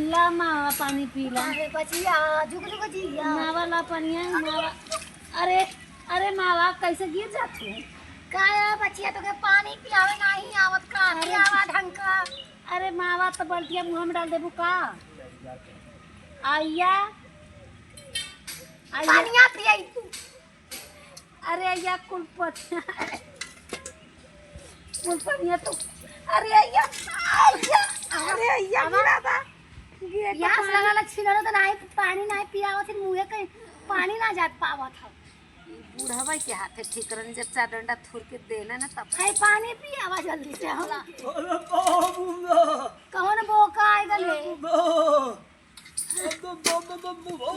ला मावा पानी पीला। अरे बचिया झुक झुक जिया मावा ला पनिया मावा। अरे अरे मावा कैसे गिर जाती है? काया बचिया तो के पानी पियावे नहीं आवत का पियावा ढंग का। अरे मावा तो बल्टिया मुंह में डाल देबू का? आइया आइया पानिया पियाई तू। अरे आइया कुल पनिया तो अरे आइया आइया अरे आइया गिरा था यास लगाला छिलरो तो नहीं पानी नहीं पियावत मुंह के पानी ना जात पावत ह। बूढ़ावा के हाथे ठीक रन जब चार डंडा थूर के देना ना तब है पानी पियावा जल्दी से होला। अरे बाबूला कौन बोका आइ गले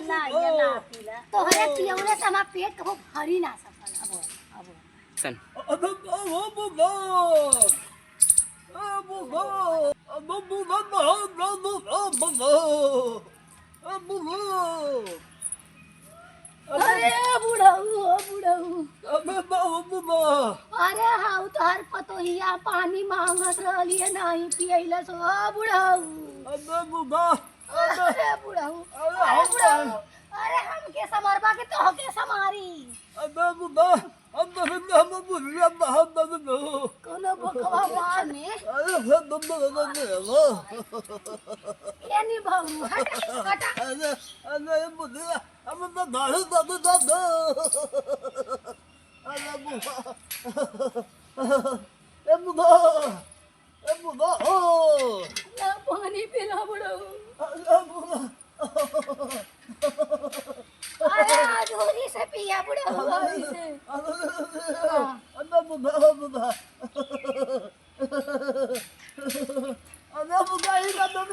ला या ला पीला। तोहरे पियौले से हमार पेट कबो भरी ना सकल। अब सन अरे बाबूला अरे बुढ़ऊ बुढ़ऊ अरे बाबूला अरे हाउ तोहर पतोहिया पानी मांगत रहलिए नहीं पियैला सो बुढ़ऊ। अरे बुढ़ा अरे बुढ़ऊ अरे बुढ़ऊ अरे हमके समरबा के तोहके समारी। अरे बुढ़ा अंदर हम बुढ़िया बाहर दे कोनो बकवा माने अरे फिर दम दे केनी भऊ हट हट। अरे बुढ़िया हम तो दाढ़ी दे अरे बुढ़ा ए बुढ़ा ओ ना पानी पिला बुढ़ऊ। अरे बुढ़ा अरे अधूरी से पिया बुढ़ऊ अधूरी से। अरे बुढ़ा अरे बुढ़ा ही का दे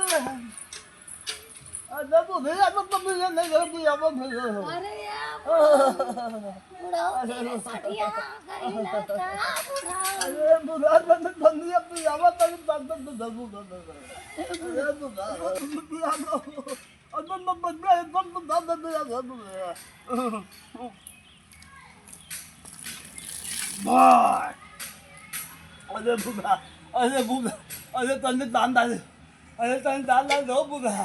अरे बुढ़िया तो मुझे नहीं कर दिया अरे यार बुढ़ऊ तेरे सटिया गइला का बुढ़ऊ। अरे बुढ़ा तो बंदिया पियावा तो बात तो दबू अरे बुढ़ा पिया दो अरे मैं बंदा एकदम तो दादा दिया बाय अरे बुढ़ा अरे तन्ने दान डाले अरे तन्ने दान डाल दो बुढ़ा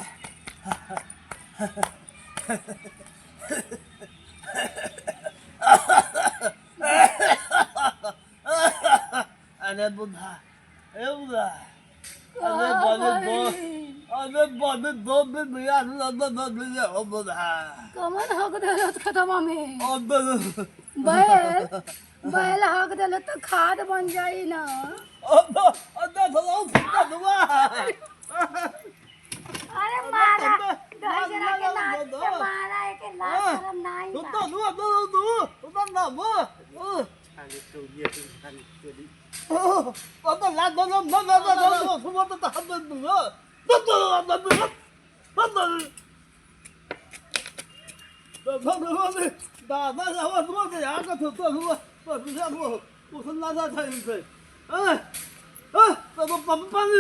अरे बुढ़ा ए बुढ़ा अरे बाने दो दिन भैया दिया हो बुढ़ा कमन हक देलत खतमा में अंदर बैल हक देले तो खाद बन जाई ना। अंदर थोड़ा दुआ अरे मारा गजरा के लात के मारा है के लात शर्म नहीं बा। तो ना वो आगे तो ये खाली तेरी तो ला दो सुबह तो हम दूंगा दादा जावा सुबह के यहाँ का तो हुआ तो दूसरा वो उसन लादा था इनसे तो पानी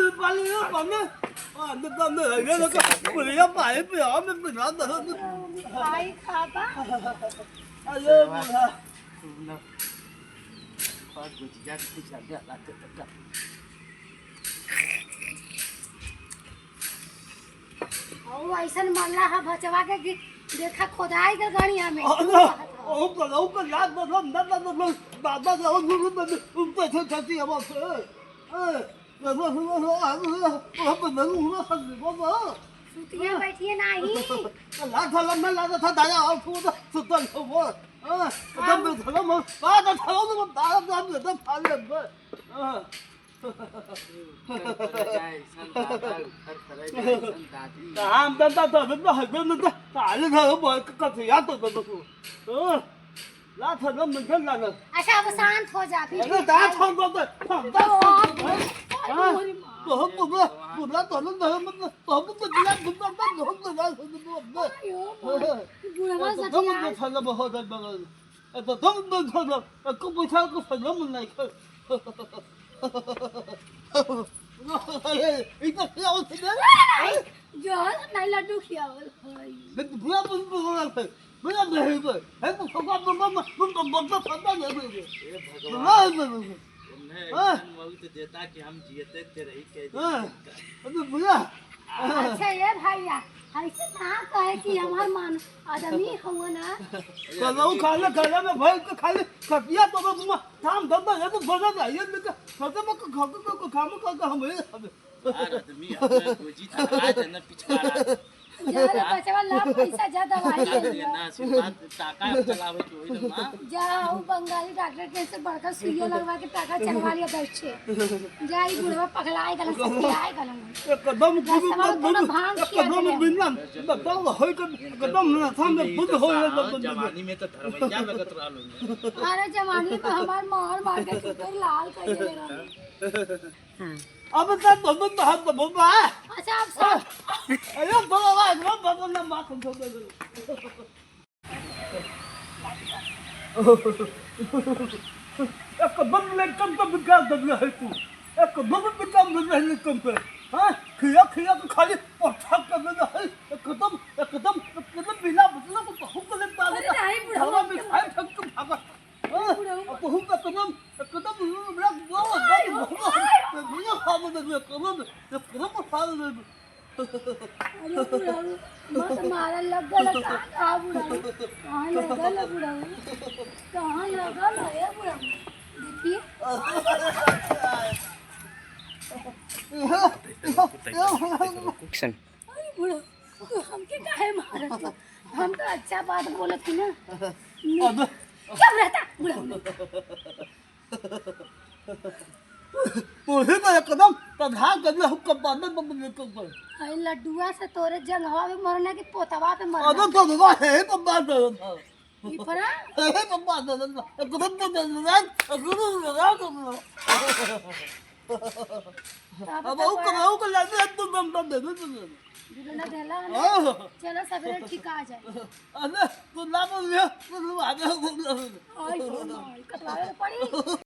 अंदर ये लोग बढ़िया पाए पे हमें बिना दर्द भाई खाता अरे बुढ़ा ना पास गुजिया कुछ आगे लाते तक ओ ऐसन मल्ला हा बचवा के देखा खोदाई के गणिया में ऊपर याद दादा जाओ ऊपर से छाती है बस सुतिया बैठिए नहीं लाथा लम्बा लाथा था दाया और फूटा सुतल हो वो एकदम धलम बाद धलम तो दादा दादा तो फाल ले हम दादा तो हस्बैंड तो आले था वो कथे या तो लाथा लम्बा चल लाना अच्छा अब शांत हो जा फिर अरे दांत खोल दो तो हम बुला तो हम तो दिया बुला तो हम बुढ़वा तो सटिया हम तो बहुत है बगल तो हम को पूछा को सजम नहीं कर अरे इतना क्या होता है जो नहीं लड्डू खियावल भाई मैं बुला बोल है बुला नहीं है तो सगा तुम बंदा फंदा नहीं हे भगवान उन्हें बहुत देता कि हम जीते रही के अरे बुला अच्छा ये भैया ऐसे ना कहे कि हमार मन आदमी हुआ ना कलऊ खाले खाले में भाई के खाली कटिया तो मैं थाम दबा ये तो बजा जाइए लेके खते में को काम का हम आदमी अपना कोजी था आज न पिछवाड़ा ज्यादा बचवा ला पैसा ज्यादा दवाई ले लिया। ना आशीर्वाद टाका चलावे के होई ना जाओ बंगाली डॉक्टर के से बड़का सुइया लगवा के टाका चलवा लिया बैठे जाई बुढ़वा पगलाए गलन सतियाए गलन एकदम एकदम बिना बताओ होय के एकदम ना थाम में बुद्ध हो जवानी में तो धरवैया लगत रहलो अरे जवानी में हमार मार के चुपर लाल कर दे रहा। अब तक बंद हाथ बंदा अच्छा आप सब अरे बाबा एकदम बंदा मार को एकदम ले कम तो बिका दबला है तू एकदम बिका दबला कम पे हां खिया खिया को खाली पठा कर देना है एकदम बिना मतलब को बहुत ले पाले अरे नहीं बुढ़वा में खाई ठक के भागा बहुत एकदम बड़ा वो खाने में एकदम फाल में अरे बुढ़वा मत मारा लग गया कहां बुढ़वा कहां लगा बुढ़वा कहां लगा है बुढ़वा देखिए अरे बुढ़वा हमके काहे मारत हम तो अच्छा बात बोलत थी ना चुप रहता बुढ़वा पूरे तो एकदम तधा कर ले हुक्म बांध बम कर अरे लड्डुआ से तोरे जंगवा में मरने की पोतवा पे मरना अरे तो दवा है तो बात ई परा है तो बात एकदम अब वो को लगे एकदम दम दे दुलना देला ना चलो सवेरे ठीक आ जाए अरे तो ना बोल तो आ आई कटवावे पड़ी